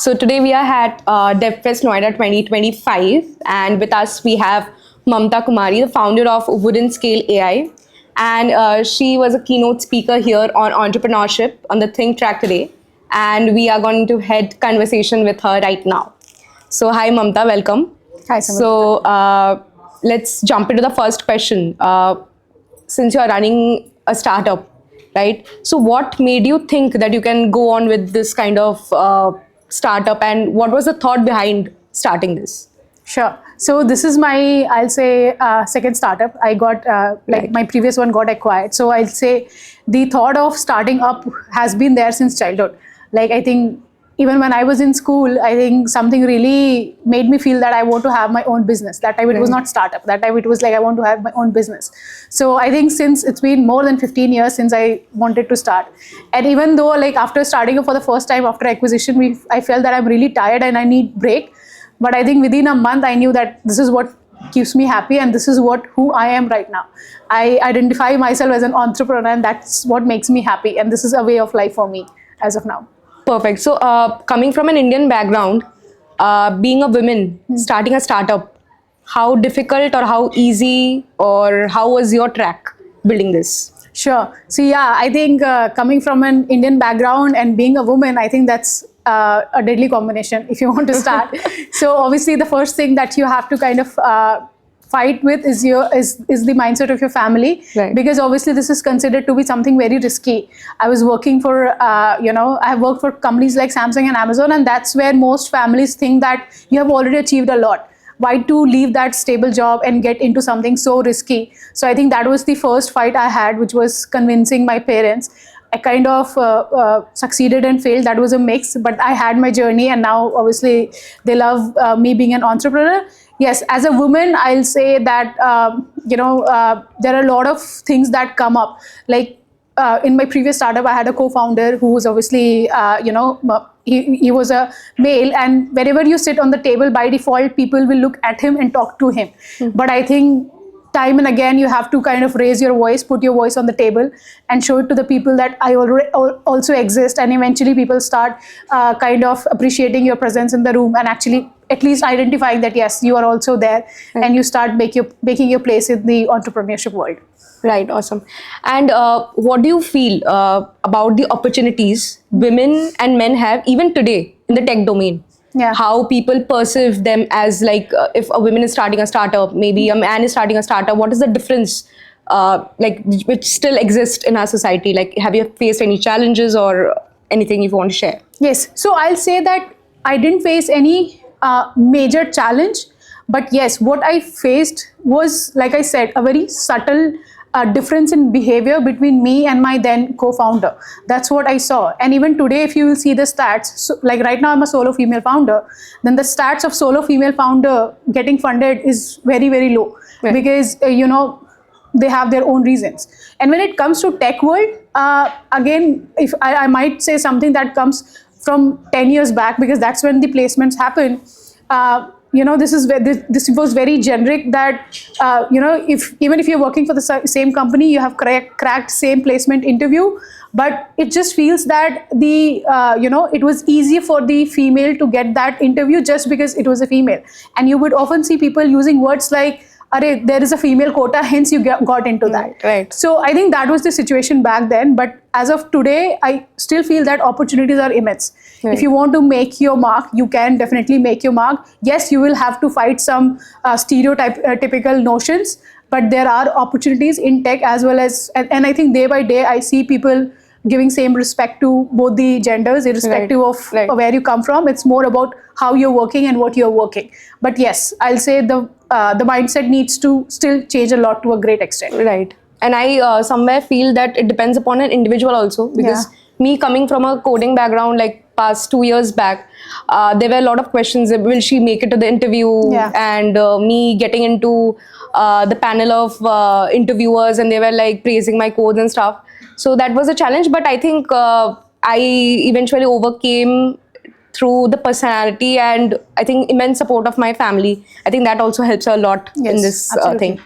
So today we are at DevFest Noida 2025, and with us we have Mamta Kumari, the founder of WoodenScale AI, and she was a keynote speaker here on entrepreneurship on the Think track today, and we are going to head conversation with her right now. So hi Mamta, welcome. Hi, So let's jump into the first question. Since you are running a startup, right? So what made you think that you can go on with this kind of startup, and what was the thought behind starting this? Sure. So this is my, I'll say, second startup. I got, Right. my previous one got acquired. So I'll say the thought of starting up has been there since childhood. Like, I think even when I was in school, I think something really made me feel that I want to have my own business. That time it was Right. not startup. That time it was like I want to have my own business. So I think since it's been more than 15 years since I wanted to start. And even though like after starting up for the first time after acquisition, I felt that I'm really tired and I need break. But I think within a month, I knew that this is what keeps me happy and this is who I am right now. I identify myself as an entrepreneur and that's what makes me happy. And this is a way of life for me as of now. Perfect. So coming from an Indian background, being a woman, starting a startup, how difficult or how easy or how was your track building this? Sure. So yeah, I think coming from an Indian background and being a woman, I think that's a deadly combination if you want to start. So obviously the first thing that you have to kind of fight with is the mindset of your family, Right. because obviously this is considered to be something very risky. I was working for I have worked for companies like Samsung and Amazon, and that's where most families think that you have already achieved a lot. Why to leave that stable job and get into something so risky? So I think that was the first fight I had, which was convincing my parents. I kind of succeeded and failed. That was a mix, but I had my journey, and now obviously they love me being an entrepreneur. Yes, as a woman, I'll say that there are a lot of things that come up. Like in my previous startup, I had a co-founder who was obviously he was a male, and wherever you sit on the table, by default, people will look at him and talk to him. But I think time and again you have to kind of raise your voice, put your voice on the table and show it to the people that I already also exist, and eventually people start kind of appreciating your presence in the room and actually at least identifying that yes, you are also there. Right. And you start making your place in the entrepreneurship world. Right, awesome. And what do you feel about the opportunities women and men have even today in the tech domain? Yeah. How people perceive them as like if a woman is starting a startup, maybe a man is starting a startup, what is the difference which still exists in our society? Like, have you faced any challenges or anything you want to share? Yes. So I'll say that I didn't face any major challenge, but yes, what I faced was, like I said, a very subtle difference in behavior between me and my then co-founder. That's what I saw. And even today, if you will see the stats, so like right now I'm a solo female founder, then the stats of solo female founder getting funded is very, very low. Right. Because, they have their own reasons. And when it comes to tech world, again, if I might say something that comes from 10 years back, because that's when the placements happen. This was very generic that, even if you're working for the same company, you have cracked same placement interview, but it just feels that it was easy for the female to get that interview just because it was a female. And you would often see people using words like, there is a female quota, hence you got into that. Right. So I think that was the situation back then. But as of today, I still feel that opportunities are immense. Right. If you want to make your mark, you can definitely make your mark. Yes, you will have to fight some typical notions, but there are opportunities in tech as well as, and I think day by day, I see people giving same respect to both the genders, irrespective of where you come from. It's more about how you're working and what you're working. But yes, I'll say the mindset needs to still change a lot to a great extent. Right. And I somewhere feel that it depends upon an individual also, because me coming from a coding background, like past 2 years back, there were a lot of questions. Will she make it to the interview? Yeah. And me getting into the panel of interviewers, and they were like praising my codes and stuff. So that was a challenge, but I think I eventually overcame through the personality and I think immense support of my family. I think that also helps a lot in this thing.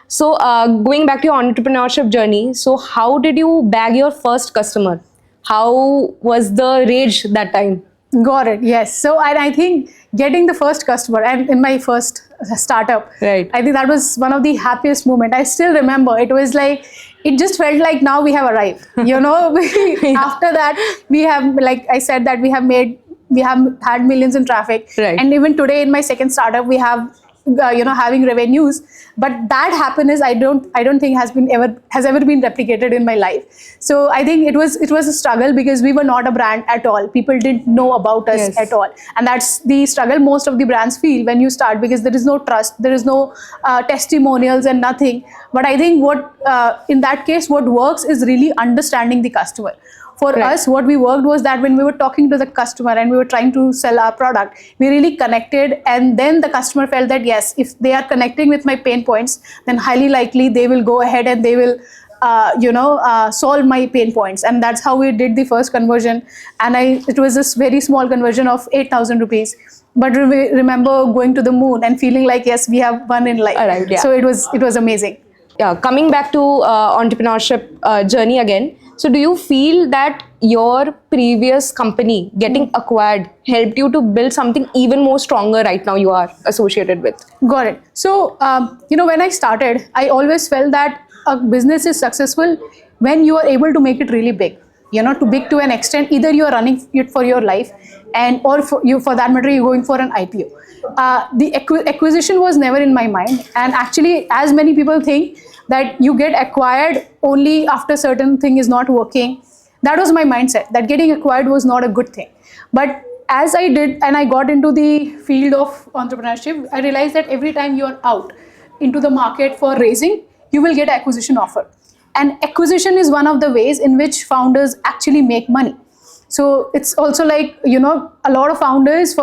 So going back to your entrepreneurship journey, so how did you bag your first customer? How was the rage that time? Got it. Yes. So I think getting the first customer and in my first startup, Right. I think that was one of the happiest moment. I still remember. It was like it just felt like now we have arrived. After that we have, like I said, that we have had millions in traffic, Right. and even today in my second startup we have having revenues. But that happiness I don't think has ever been replicated in my life. So I think it was a struggle because we were not a brand at all. People didn't know about us Yes. at all, and that's the struggle most of the brands feel when you start, because there is no trust, there is no testimonials and nothing. But I think what in that case what works is really understanding the customer. For Right. us, what we worked was that when we were talking to the customer and we were trying to sell our product, we really connected, and then the customer felt that yes, if they are connecting with my pain points, then highly likely they will go ahead and they will solve my pain points. And that's how we did the first conversion. And it was this very small conversion of 8,000 rupees, but we remember going to the moon and feeling like yes, we have won in life. Alright, yeah. So it was amazing. Yeah, coming back to entrepreneurship journey again. So do you feel that your previous company getting acquired helped you to build something even more stronger right now you are associated with? Got it. So, when I started, I always felt that a business is successful when you are able to make it really big. Too big to an extent. Either you are running it for your life, or for that matter, you're going for an IPO. The acquisition was never in my mind, and actually, as many people think that you get acquired only after certain thing is not working. That was my mindset, that getting acquired was not a good thing. But as I did and I got into the field of entrepreneurship, I realized that every time you are out into the market for raising, you will get acquisition offer. And acquisition is one of the ways in which founders actually make money. So it's also like, a lot of founders,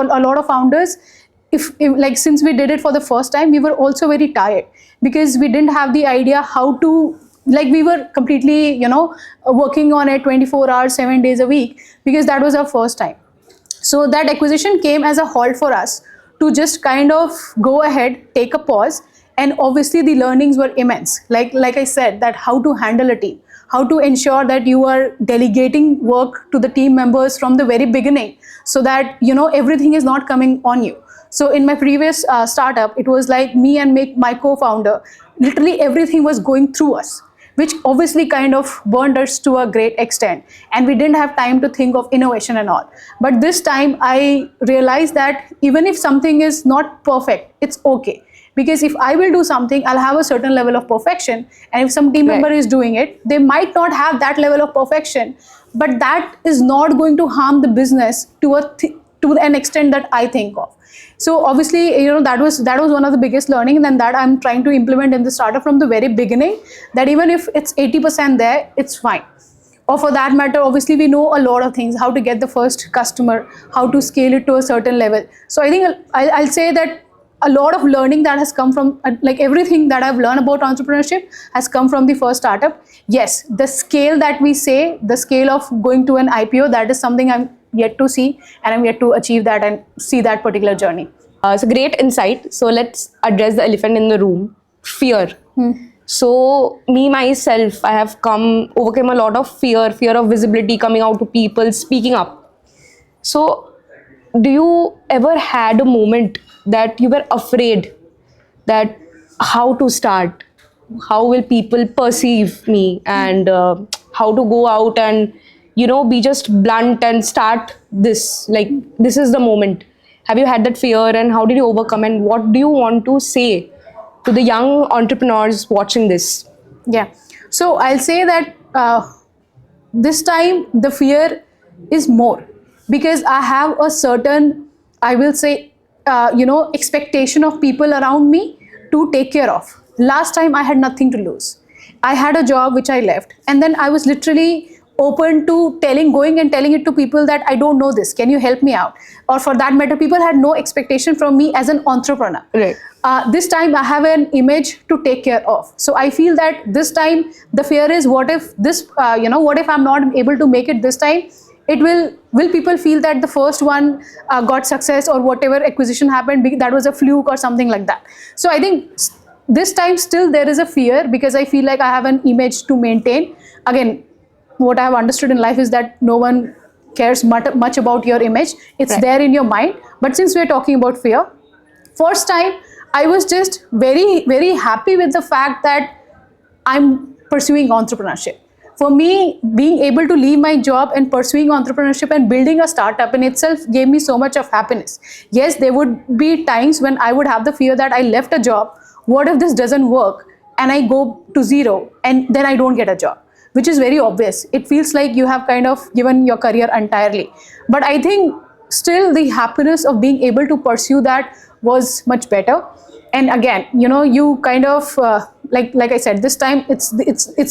if like since we did it for the first time, we were also very tired because we didn't have the idea how to, like, we were completely, working on it 24 hours, 7 days a week, because that was our first time. So that acquisition came as a halt for us to just kind of go ahead, take a pause, and obviously the learnings were immense. Like I said, that how to handle a team, how to ensure that you are delegating work to the team members from the very beginning, so that everything is not coming on you. So in my previous startup, it was like me and my co-founder, literally everything was going through us, which obviously kind of burned us to a great extent, and we didn't have time to think of innovation and all. But this time I realized that even if something is not perfect, it's okay, because if I will do something, I'll have a certain level of perfection, and if some team Right. member is doing it, they might not have that level of perfection, but that is not going to harm the business to an extent that I think of. So obviously, that was one of the biggest learning, and that I'm trying to implement in the startup from the very beginning, that even if it's 80% there, it's fine. Or for that matter, obviously we know a lot of things, how to get the first customer, how to scale it to a certain level. So I think I'll say that a lot of learning that has come from, like, everything that I've learned about entrepreneurship has come from the first startup. Yes, the scale that we say, the scale of going to an IPO, that is something I'm yet to see, and I'm yet to achieve that and see that particular journey. It's a great insight. So let's address the elephant in the room, fear. So me myself, I have overcome a lot of fear of visibility, coming out to people, speaking up. So do you ever had a moment that you were afraid that how to start, how will people perceive me, and how to go out and be just blunt and start this, like, this is the moment? Have you had that fear, and how did you overcome, and what do you want to say to the young entrepreneurs watching this? Yeah. So I'll say that this time the fear is more, because I have a certain, I will say, expectation of people around me to take care of. Last time I had nothing to lose. I had a job which I left, and then I was literally open to going and telling it to people that I don't know this, can you help me out? Or for that matter, people had no expectation from me as an entrepreneur. Right. This time I have an image to take care of. So I feel that this time the fear is, what if what if I'm not able to make it this time? Will people feel that the first one got success, or whatever acquisition happened, that was a fluke or something like that? So I think this time still there is a fear, because I feel like I have an image to maintain. Again, what I have understood in life is that no one cares much about your image. It's Right. there in your mind. But since we're talking about fear, first time I was just very, very happy with the fact that I'm pursuing entrepreneurship. For me, being able to leave my job and pursuing entrepreneurship and building a startup in itself gave me so much of happiness. Yes, there would be times when I would have the fear that I left a job. What if this doesn't work and I go to zero and then I don't get a job? Which is very obvious. It feels like you have kind of given your career entirely. But I think still the happiness of being able to pursue that was much better. And again, you kind of like I said, this time it's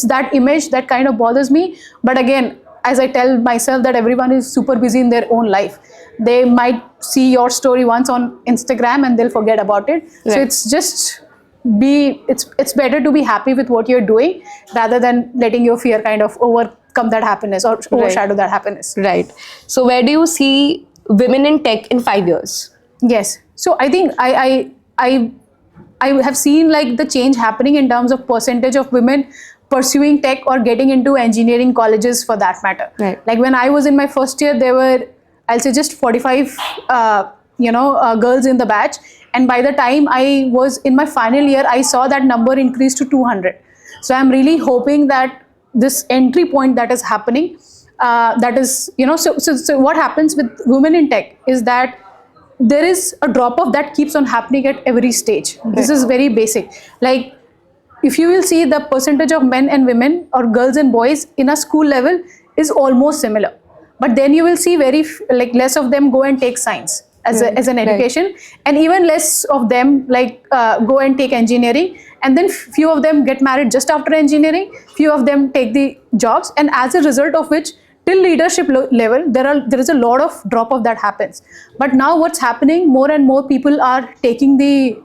that image that kind of bothers me. But again, as I tell myself, that everyone is super busy in their own life. They might see your story once on Instagram and they'll forget about it. Right. So it's just it's better to be happy with what you're doing rather than letting your fear kind of overcome that happiness or overshadow that happiness. Right. So where do you see women in tech in 5 years? Yes. So I think I have seen like the change happening in terms of percentage of women pursuing tech or getting into engineering colleges for that matter. Right. Like when I was in my first year, there were, I'll say, just 45 girls in the batch. And by the time I was in my final year, I saw that number increase to 200. So I'm really hoping that this entry point that is happening, that is, so what happens with women in tech is that there is a drop off that keeps on happening at every stage. This is very basic. Like if you will see, the percentage of men and women or girls and boys in a school level is almost similar. But then you will see less of them go and take science as an education, and even less of them go and take engineering, and then few of them get married just after engineering, few of them take the jobs, and as a result of which till leadership level there is a lot of drop off that happens. But now what's happening, more and more people are taking the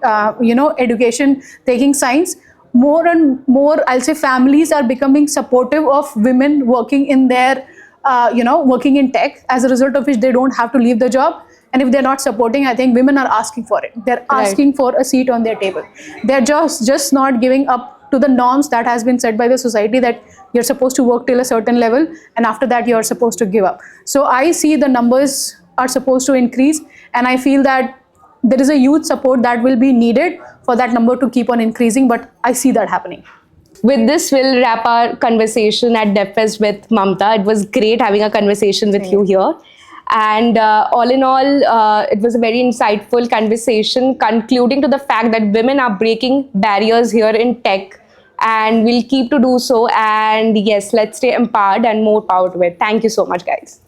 education, taking science. More and more, I'll say, families are becoming supportive of women working in their working in tech, as a result of which they don't have to leave the job. And if they're not supporting, I think women are asking for it. They're asking for a seat on their table. They're just not giving up to the norms that has been set by the society, that you're supposed to work till a certain level and after that you're supposed to give up. So I see the numbers are supposed to increase, and I feel that there is a huge support that will be needed for that number to keep on increasing, but I see that happening. With this, we'll wrap our conversation at DevFest with Mamta. It was great having a conversation with you here. And all in all, it was a very insightful conversation, concluding to the fact that women are breaking barriers here in tech, and we'll keep to do so. And yes, let's stay empowered and more power to it. Thank you so much, guys.